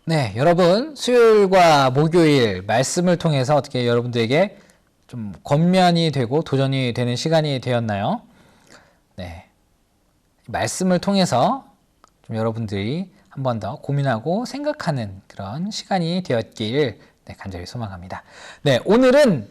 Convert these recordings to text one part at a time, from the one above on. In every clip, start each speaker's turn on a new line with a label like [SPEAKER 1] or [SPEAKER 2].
[SPEAKER 1] 네, 여러분 수요일과 목요일 말씀을 통해서 어떻게 여러분들에게 좀 권면이 되고 도전이 되는 시간이 되었나요? 네, 말씀을 통해서 좀 여러분들이 한 번 더 고민하고 생각하는 그런 시간이 되었길 간절히 소망합니다. 네, 오늘은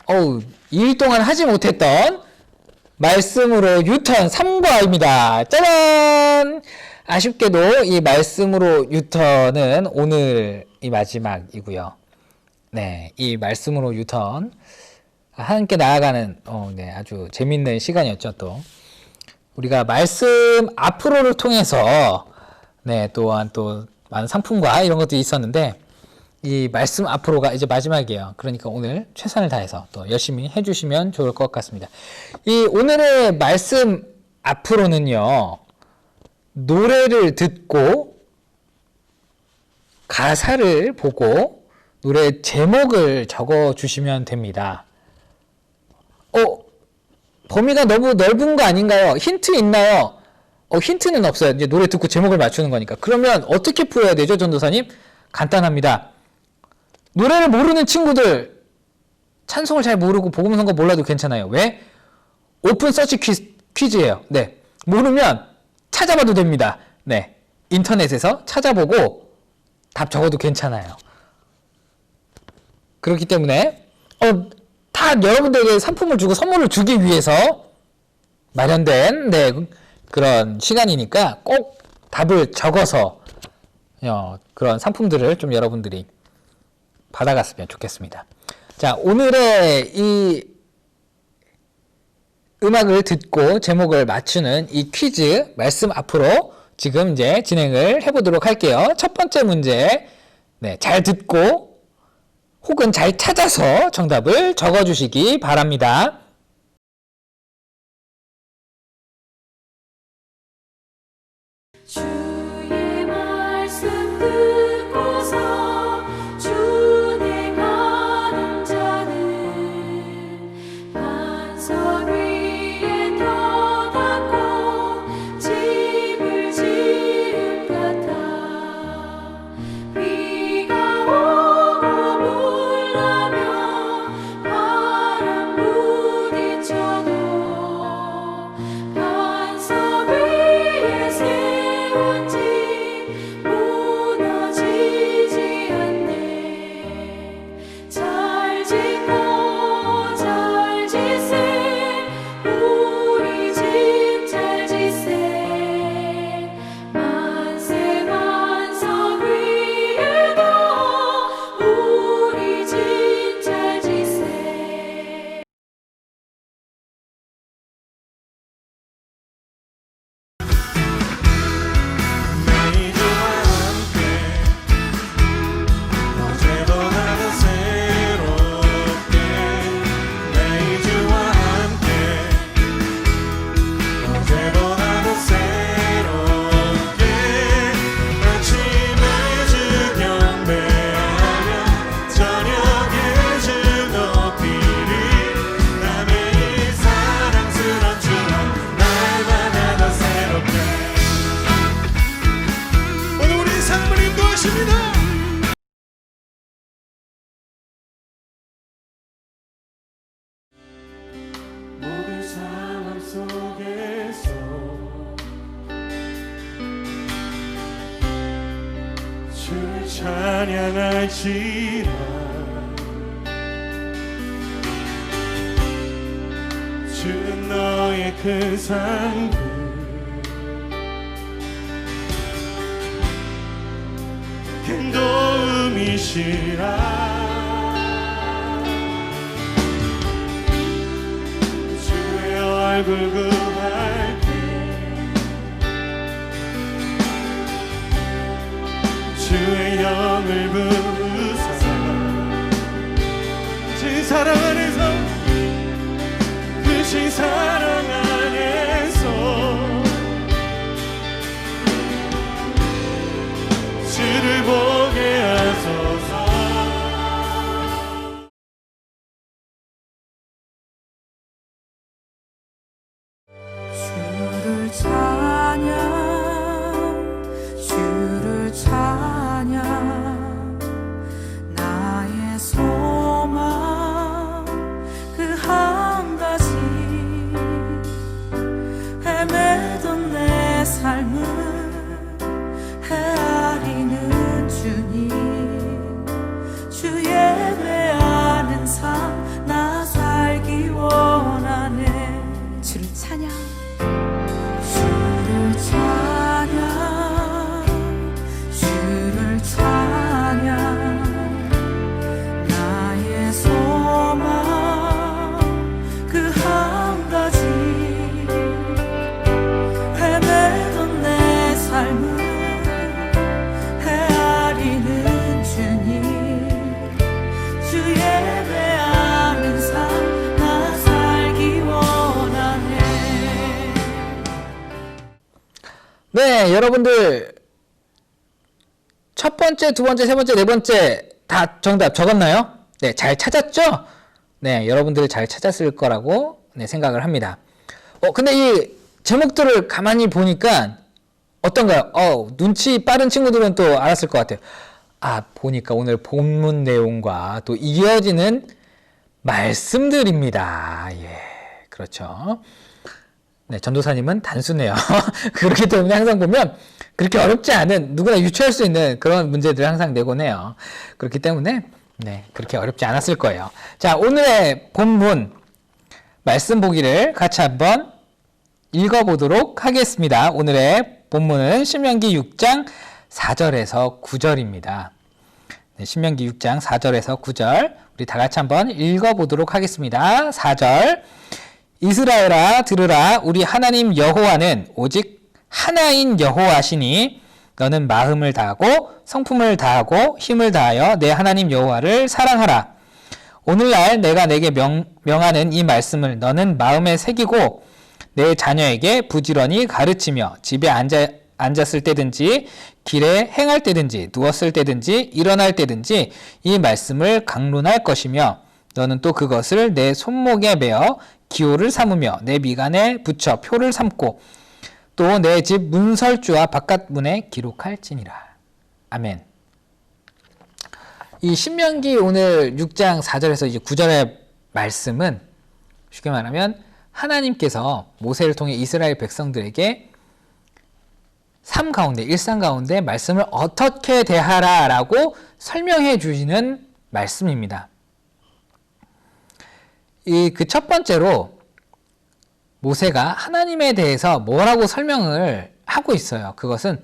[SPEAKER 1] 2일 동안 하지 못했던 말씀으로 유턴 3과입니다. 짜잔! 아쉽게도 이 말씀으로 유턴은 오늘이 마지막이고요. 네, 이 말씀으로 유턴 함께 나아가는 아주 재밌는 시간이었죠. 또 우리가 말씀 앞으로를 통해서 또한 또 많은 상품과 이런 것도 있었는데 이 말씀 앞으로가 이제 마지막이에요. 그러니까 오늘 최선을 다해서 또 열심히 해주시면 좋을 것 같습니다. 이 오늘의 말씀 앞으로는요, 노래를 듣고 가사를 보고 노래 제목을 적어 주시면 됩니다. 범위가 너무 넓은 거 아닌가요? 힌트 있나요? 힌트는 없어요. 이제 노래 듣고 제목을 맞추는 거니까. 그러면 어떻게 풀어야 되죠, 전도사님? 간단합니다. 노래를 모르는 친구들, 찬송을 잘 모르고 복음 선거 몰라도 괜찮아요. 왜? 오픈 서치 퀴즈예요. 네. 모르면 찾아봐도 됩니다. 네. 인터넷에서 찾아보고 답 적어도 괜찮아요. 그렇기 때문에 다 여러분들에게 상품을 주고 선물을 주기 위해서 마련된 그런 시간이니까 꼭 답을 적어서 그런 상품들을 좀 여러분들이 받아갔으면 좋겠습니다. 자, 오늘의 이 음악을 듣고 제목을 맞추는 이 퀴즈 말씀 앞으로 지금 이제 진행을 해보도록 할게요. 첫 번째 문제, 잘 듣고 혹은 잘 찾아서 정답을 적어주시기 바랍니다.
[SPEAKER 2] 주의 말씀 듣고서 준행하는 자는 반석 위에 터닫고 집을 지은 같아. 비가 오고 물나며 바람 부딪혀도 반석 위에 세운 집 무너지지 않네. 잘 짓고 잘 짓세 우리 집 잘 짓세. 만세 반석 위에도 우리 집 잘 짓세.
[SPEAKER 3] 내일과 함께 어제보다도 새롭게 내일과 함께 어제보다도 새롭게 아침에 주 경배하며 저녁에 주 높이리. 남의 이 사랑스런 주와 날마다 더 새롭게. 오늘 우리 상무님 도와십니다. 모든 상황 속에서 주를 찬양할지라. 주는 너의 큰 상급 큰 도움이시라. 주의 얼굴 구할게. 주의 영을 부으사 그 사랑 안에서 그 사랑 안에서 주를 보게 하소서.
[SPEAKER 2] 주를 찬양
[SPEAKER 1] 네, 여러분들 첫 번째, 두 번째, 세 번째, 네 번째 다 정답 적었나요? 네, 잘 찾았죠? 네, 여러분들 잘 찾았을 거라고 네, 생각을 합니다. 근데 이 제목들을 가만히 보니까 어떤가요? 눈치 빠른 친구들은 또 알았을 것 같아요. 보니까 오늘 본문 내용과 또 이어지는 말씀들입니다. 예, 그렇죠. 네, 전도사님은 단순해요. 그렇기 때문에 항상 보면 그렇게 어렵지 않은, 누구나 유추할 수 있는 그런 문제들을 항상 내곤 해요. 그렇기 때문에 네, 그렇게 어렵지 않았을 거예요. 자, 오늘의 본문 말씀 보기를 같이 한번 읽어보도록 하겠습니다. 오늘의 본문은 신명기 6장 4절에서 9절입니다. 네, 신명기 6장 4절에서 9절 우리 다 같이 한번 읽어보도록 하겠습니다. 4절 이스라엘아 들으라 우리 하나님 여호와는 오직 하나인 여호와시니 너는 마음을 다하고 성품을 다하고 힘을 다하여 내 하나님 여호와를 사랑하라. 오늘날 내가 내게 명하는 이 말씀을 너는 마음에 새기고 내 자녀에게 부지런히 가르치며 집에 앉았을 때든지 길에 행할 때든지 누웠을 때든지 일어날 때든지 이 말씀을 강론할 것이며 너는 또 그것을 내 손목에 매어 기호를 삼으며 내 미간에 붙여 표를 삼고 또 내 집 문설주와 바깥문에 기록할지니라. 아멘. 이 신명기 오늘 6장 4절에서 이제 9절의 말씀은 쉽게 말하면 하나님께서 모세를 통해 이스라엘 백성들에게 삶 가운데, 일상 가운데 말씀을 어떻게 대하라라고 설명해 주시는 말씀입니다. 그 첫 번째로 모세가 하나님에 대해서 뭐라고 설명을 하고 있어요. 그것은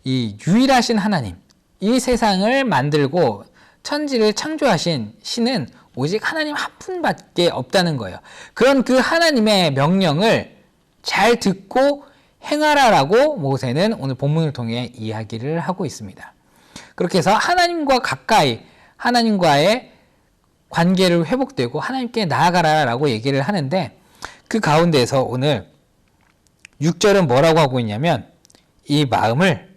[SPEAKER 1] 이 유일하신 하나님, 이 세상을 만들고 천지를 창조하신 신은 오직 하나님 한 분밖에 없다는 거예요. 그런 그 하나님의 명령을 잘 듣고 행하라라고 모세는 오늘 본문을 통해 이야기를 하고 있습니다. 그렇게 해서 하나님과 가까이, 하나님과의 관계를 회복되고 하나님께 나아가라라고 얘기를 하는데 그 가운데에서 오늘 6절은 뭐라고 하고 있냐면 이 마음을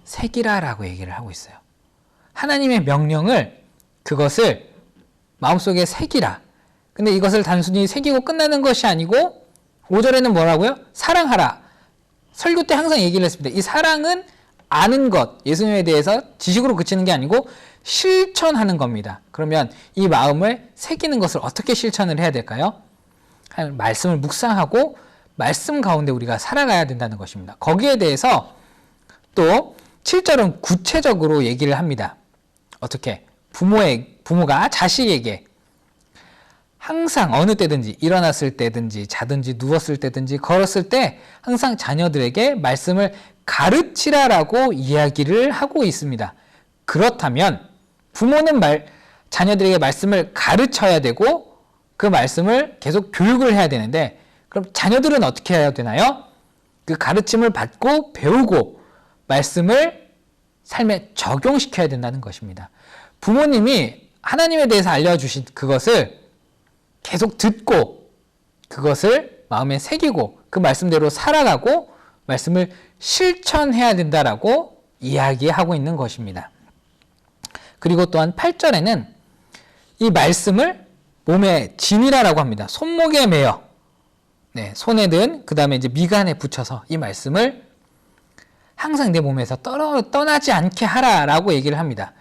[SPEAKER 1] 새기라라고 얘기를 하고 있어요. 하나님의 명령을 그것을 마음속에 새기라. 근데 이것을 단순히 새기고 끝나는 것이 아니고 5절에는 뭐라고요? 사랑하라. 설교 때 항상 얘기를 했습니다. 이 사랑은 아는 것, 예수님에 대해서 지식으로 그치는 게 아니고 실천하는 겁니다. 그러면 이 마음을 새기는 것을 어떻게 실천을 해야 될까요? 말씀을 묵상하고 말씀 가운데 우리가 살아가야 된다는 것입니다. 거기에 대해서 또 7절은 구체적으로 얘기를 합니다. 어떻게? 부모가 자식에게 항상 어느 때든지 일어났을 때든지 자든지 누웠을 때든지 걸었을 때 항상 자녀들에게 말씀을 가르치라라고 이야기를 하고 있습니다. 그렇다면 부모는 자녀들에게 말씀을 가르쳐야 되고 그 말씀을 계속 교육을 해야 되는데 그럼 자녀들은 어떻게 해야 되나요? 그 가르침을 받고 배우고 말씀을 삶에 적용시켜야 된다는 것입니다. 부모님이 하나님에 대해서 알려주신 그것을 계속 듣고 그것을 마음에 새기고 그 말씀대로 살아가고 말씀을 실천해야 된다라고 이야기하고 있는 것입니다. 그리고 또한 8절에는 이 말씀을 몸에 지니라라고 합니다. 손목에 매어 손에든 그 다음에 이제 미간에 붙여서 이 말씀을 항상 내 몸에서 떠나지 않게 하라라고 얘기를 합니다.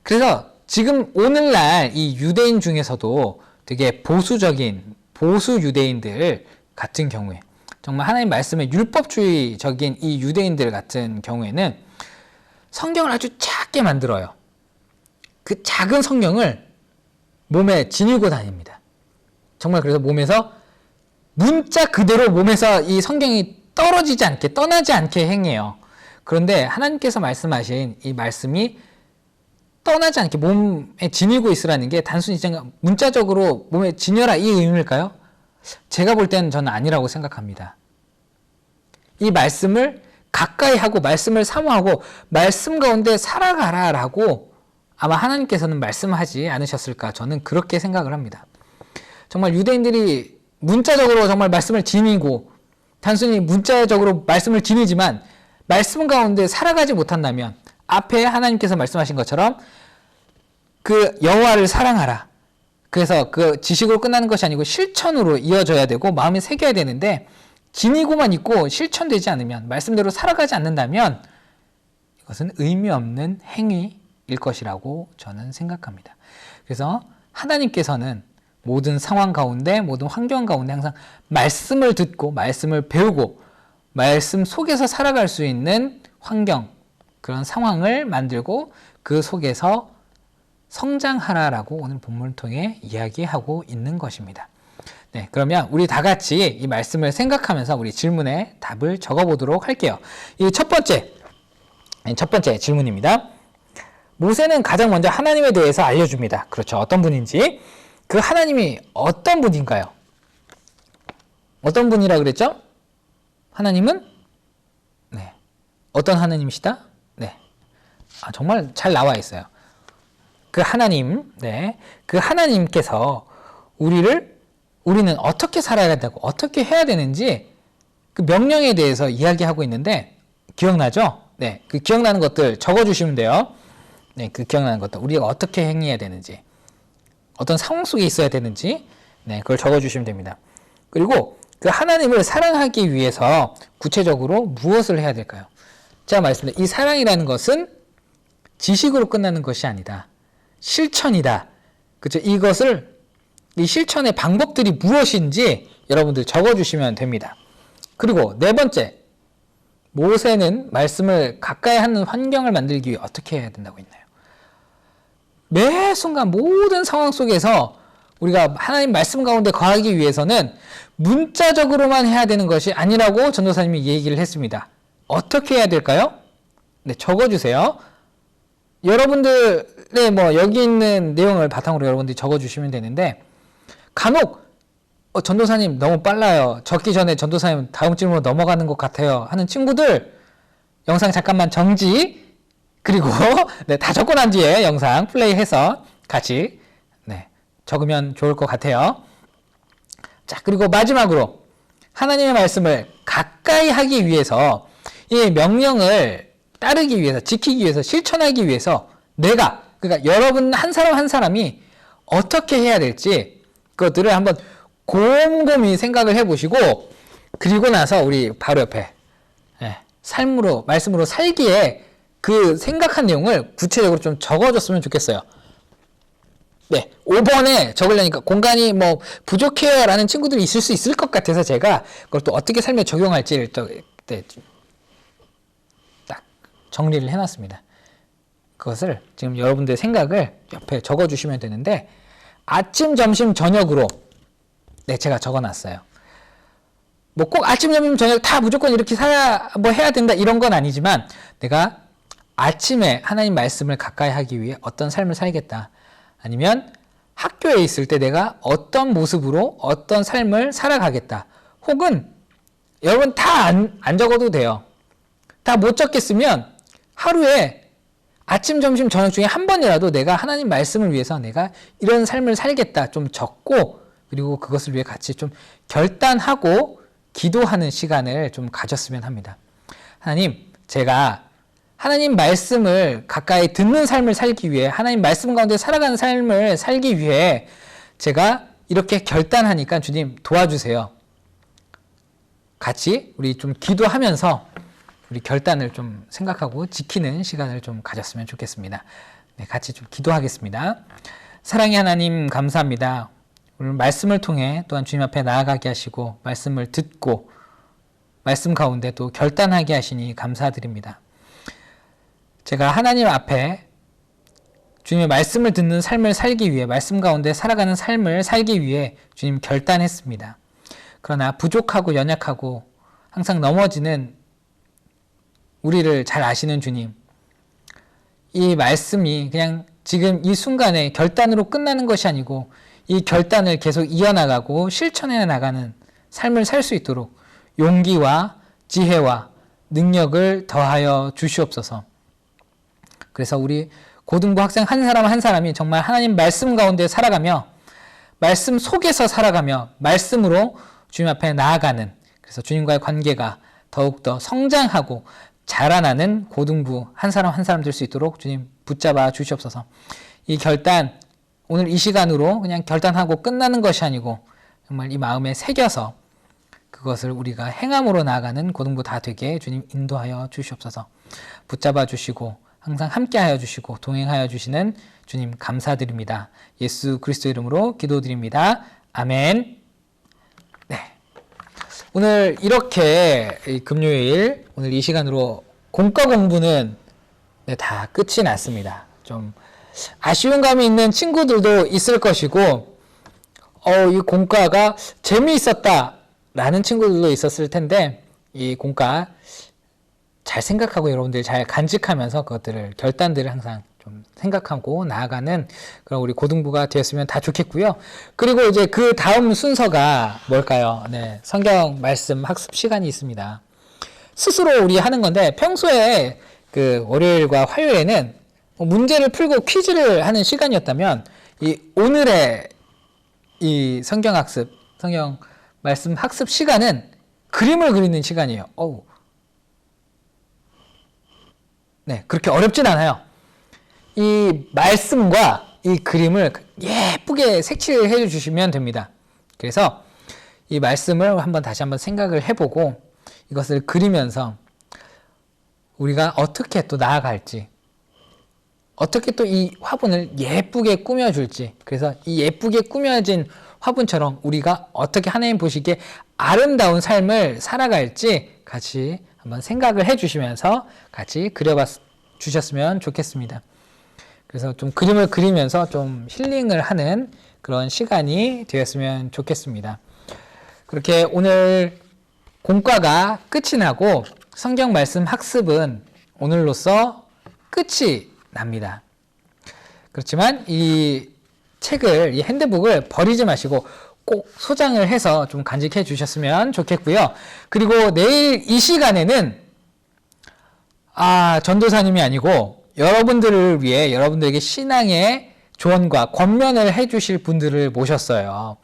[SPEAKER 1] 그래서 지금 오늘날 이 유대인 중에서도 되게 보수적인 보수 유대인들 같은 경우에 정말 하나님 말씀에 율법주의적인 이 유대인들 같은 경우에는 성경을 아주 작게 만들어요. 그 작은 성경을 몸에 지니고 다닙니다. 정말 그래서 몸에서 문자 그대로 몸에서 이 성경이 떨어지지 않게 떠나지 않게 행해요. 그런데 하나님께서 말씀하신 이 말씀이 떠나지 않게 몸에 지니고 있으라는 게 단순히 문자적으로 몸에 지녀라 이 의미일까요? 제가 볼 때는 저는 아니라고 생각합니다. 이 말씀을 가까이 하고 말씀을 사모하고 말씀 가운데 살아가라라고 아마 하나님께서는 말씀하지 않으셨을까 저는 그렇게 생각을 합니다. 정말 유대인들이 문자적으로 정말 말씀을 지니고 단순히 문자적으로 말씀을 지니지만 말씀 가운데 살아가지 못한다면 앞에 하나님께서 말씀하신 것처럼 그 여호와를 사랑하라. 그래서 그 지식으로 끝나는 것이 아니고 실천으로 이어져야 되고 마음에 새겨야 되는데 지니고만 있고 실천되지 않으면 말씀대로 살아가지 않는다면 이것은 의미 없는 행위일 것이라고 저는 생각합니다. 그래서 하나님께서는 모든 상황 가운데 모든 환경 가운데 항상 말씀을 듣고 말씀을 배우고 말씀 속에서 살아갈 수 있는 환경 그런 상황을 만들고 그 속에서 성장하라라고 오늘 본문을 통해 이야기하고 있는 것입니다. 네, 그러면 우리 다 같이 이 말씀을 생각하면서 우리 질문에 답을 적어보도록 할게요. 이 첫 번째 질문입니다. 모세는 가장 먼저 하나님에 대해서 알려줍니다. 그렇죠. 어떤 분인지. 그 하나님이 어떤 분인가요? 어떤 분이라 그랬죠? 하나님은? 네. 어떤 하나님이시다? 네. 정말 잘 나와 있어요. 그 하나님, 네. 그 하나님께서 우리는 어떻게 살아야 된다고, 어떻게 해야 되는지 그 명령에 대해서 이야기하고 있는데, 기억나죠? 네. 그 기억나는 것들 적어주시면 돼요. 네. 그 기억나는 것들. 우리가 어떻게 행해야 되는지, 어떤 상황 속에 있어야 되는지, 네. 그걸 적어주시면 됩니다. 그리고 그 하나님을 사랑하기 위해서 구체적으로 무엇을 해야 될까요? 제가 말씀드린 이 사랑이라는 것은 지식으로 끝나는 것이 아니다. 실천이다. 그렇죠? 이 실천의 방법들이 무엇인지 여러분들 적어주시면 됩니다. 그리고 네 번째, 모세는 말씀을 가까이 하는 환경을 만들기 위해 어떻게 해야 된다고 했나요? 매 순간 모든 상황 속에서 우리가 하나님 말씀 가운데 거하기 위해서는 문자적으로만 해야 되는 것이 아니라고 전도사님이 얘기를 했습니다. 어떻게 해야 될까요? 네, 적어주세요. 여러분들의 여기 있는 내용을 바탕으로 여러분들이 적어주시면 되는데, 간혹 전도사님 너무 빨라요. 적기 전에 전도사님 다음 질문으로 넘어가는 것 같아요 하는 친구들 영상 잠깐만 정지, 그리고 네, 다 적고 난 뒤에 영상 플레이해서 같이 적으면 좋을 것 같아요. 자, 그리고 마지막으로 하나님의 말씀을 가까이 하기 위해서 이 명령을 따르기 위해서, 지키기 위해서, 실천하기 위해서 그러니까 여러분 한 사람 한 사람이 어떻게 해야 될지 그것들을 한번 곰곰이 생각을 해보시고, 그리고 나서 우리 바로 옆에 삶으로, 말씀으로 살기에 그 생각한 내용을 구체적으로 좀 적어줬으면 좋겠어요. 네, 5번에 적으려니까 공간이 부족해요 라는 친구들이 있을 수 있을 것 같아서 제가 그걸 또 어떻게 삶에 적용할지를 또 딱 정리를 해놨습니다. 그것을 지금 여러분들의 생각을 옆에 적어주시면 되는데, 아침, 점심, 저녁으로 제가 적어놨어요. 꼭 아침, 점심, 저녁 다 무조건 이렇게 해야 된다 이런 건 아니지만, 내가 아침에 하나님 말씀을 가까이 하기 위해 어떤 삶을 살겠다. 아니면 학교에 있을 때 내가 어떤 모습으로 어떤 삶을 살아가겠다. 혹은 여러분 다 안 적어도 돼요. 다 못 적겠으면 하루에 아침, 점심, 저녁 중에 한 번이라도 내가 하나님 말씀을 위해서 내가 이런 삶을 살겠다 좀 적고, 그리고 그것을 위해 같이 좀 결단하고 기도하는 시간을 좀 가졌으면 합니다. 하나님, 제가 하나님 말씀을 가까이 듣는 삶을 살기 위해, 하나님 말씀 가운데 살아가는 삶을 살기 위해 제가 이렇게 결단하니까 주님 도와주세요. 같이 우리 좀 기도하면서 우리 결단을 좀 생각하고 지키는 시간을 좀 가졌으면 좋겠습니다. 네, 같이 좀 기도하겠습니다. 사랑의 하나님, 감사합니다. 오늘 말씀을 통해 또한 주님 앞에 나아가게 하시고 말씀을 듣고 말씀 가운데 또 결단하게 하시니 감사드립니다. 제가 하나님 앞에 주님의 말씀을 듣는 삶을 살기 위해, 말씀 가운데 살아가는 삶을 살기 위해 주님 결단했습니다. 그러나 부족하고 연약하고 항상 넘어지는 우리를 잘 아시는 주님, 이 말씀이 그냥 지금 이 순간에 결단으로 끝나는 것이 아니고 이 결단을 계속 이어나가고 실천해 나가는 삶을 살 수 있도록 용기와 지혜와 능력을 더하여 주시옵소서. 그래서 우리 고등부 학생 한 사람 한 사람이 정말 하나님 말씀 가운데 살아가며 말씀 속에서 살아가며 말씀으로 주님 앞에 나아가는, 그래서 주님과의 관계가 더욱더 성장하고 자라나는 고등부 한 사람 한 사람 될 수 있도록 주님 붙잡아 주시옵소서. 이 결단, 오늘 이 시간으로 그냥 결단하고 끝나는 것이 아니고 정말 이 마음에 새겨서 그것을 우리가 행함으로 나아가는 고등부 다 되게 주님 인도하여 주시옵소서. 붙잡아 주시고 항상 함께하여 주시고 동행하여 주시는 주님 감사드립니다. 예수 그리스도 이름으로 기도드립니다. 아멘. 네. 오늘 이렇게 금요일 오늘 이 시간으로 공과 공부는 다 끝이 났습니다. 좀 아쉬운 감이 있는 친구들도 있을 것이고 이 공과가 재미있었다라는 친구들도 있었을 텐데 이 공과 잘 생각하고 여러분들이 잘 간직하면서 그것들을 결단들을 항상 좀 생각하고 나아가는 그런 우리 고등부가 되었으면 다 좋겠고요. 그리고 이제 그 다음 순서가 뭘까요? 네, 성경 말씀 학습 시간이 있습니다. 스스로 우리 하는 건데 평소에 그 월요일과 화요일에는 문제를 풀고 퀴즈를 하는 시간이었다면 이 오늘의 이 성경 학습, 성경 말씀 학습 시간은 그림을 그리는 시간이에요. 네, 그렇게 어렵진 않아요. 이 말씀과 이 그림을 예쁘게 색칠을 해 주시면 됩니다. 그래서 이 말씀을 다시 한번 생각을 해보고 이것을 그리면서 우리가 어떻게 또 나아갈지, 어떻게 또 이 화분을 예쁘게 꾸며줄지, 그래서 이 예쁘게 꾸며진 화분처럼 우리가 어떻게 하나님 보시기에 아름다운 삶을 살아갈지 같이 한번 생각을 해 주시면서 같이 그려봐 주셨으면 좋겠습니다. 그래서 좀 그림을 그리면서 좀 힐링을 하는 그런 시간이 되었으면 좋겠습니다. 그렇게 오늘 공과가 끝이 나고 성경 말씀 학습은 오늘로써 끝이 납니다. 그렇지만 이 책을, 이 핸드북을 버리지 마시고 꼭 소장을 해서 좀 간직해 주셨으면 좋겠고요. 그리고 내일 이 시간에는 전도사님이 아니고 여러분들을 위해 여러분들에게 신앙의 조언과 권면을 해 주실 분들을 모셨어요.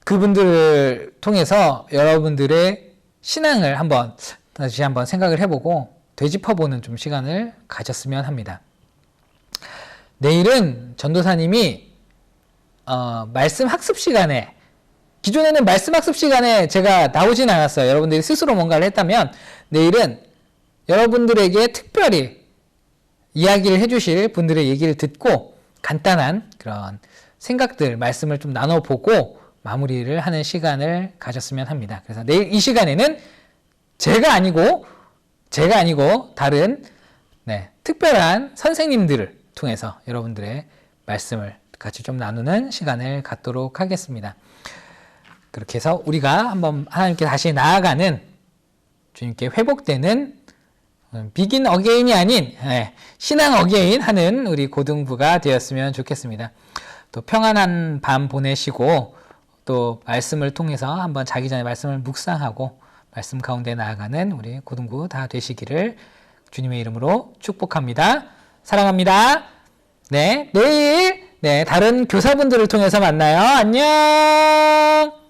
[SPEAKER 1] 그분들을 통해서 여러분들의 신앙을 다시 한번 생각을 해보고 되짚어보는 좀 시간을 가졌으면 합니다. 내일은 전도사님이 말씀 학습 시간에, 기존에는 말씀 학습 시간에 제가 나오진 않았어요. 여러분들이 스스로 뭔가를 했다면 내일은 여러분들에게 특별히 이야기를 해주실 분들의 얘기를 듣고 간단한 그런 생각들, 말씀을 좀 나눠보고 마무리를 하는 시간을 가졌으면 합니다. 그래서 내일 이 시간에는 제가 아니고 다른 특별한 선생님들을 통해서 여러분들의 말씀을 같이 좀 나누는 시간을 갖도록 하겠습니다. 그렇게 해서 우리가 한번 하나님께 다시 나아가는, 주님께 회복되는 비긴 어게인이 아닌 신앙 어게인 하는 우리 고등부가 되었으면 좋겠습니다. 또 평안한 밤 보내시고 또 말씀을 통해서 한번 자기 전에 말씀을 묵상하고 말씀 가운데 나아가는 우리 고등부 다 되시기를 주님의 이름으로 축복합니다. 사랑합니다. 네, 내일 다른 교사분들을 통해서 만나요. 안녕.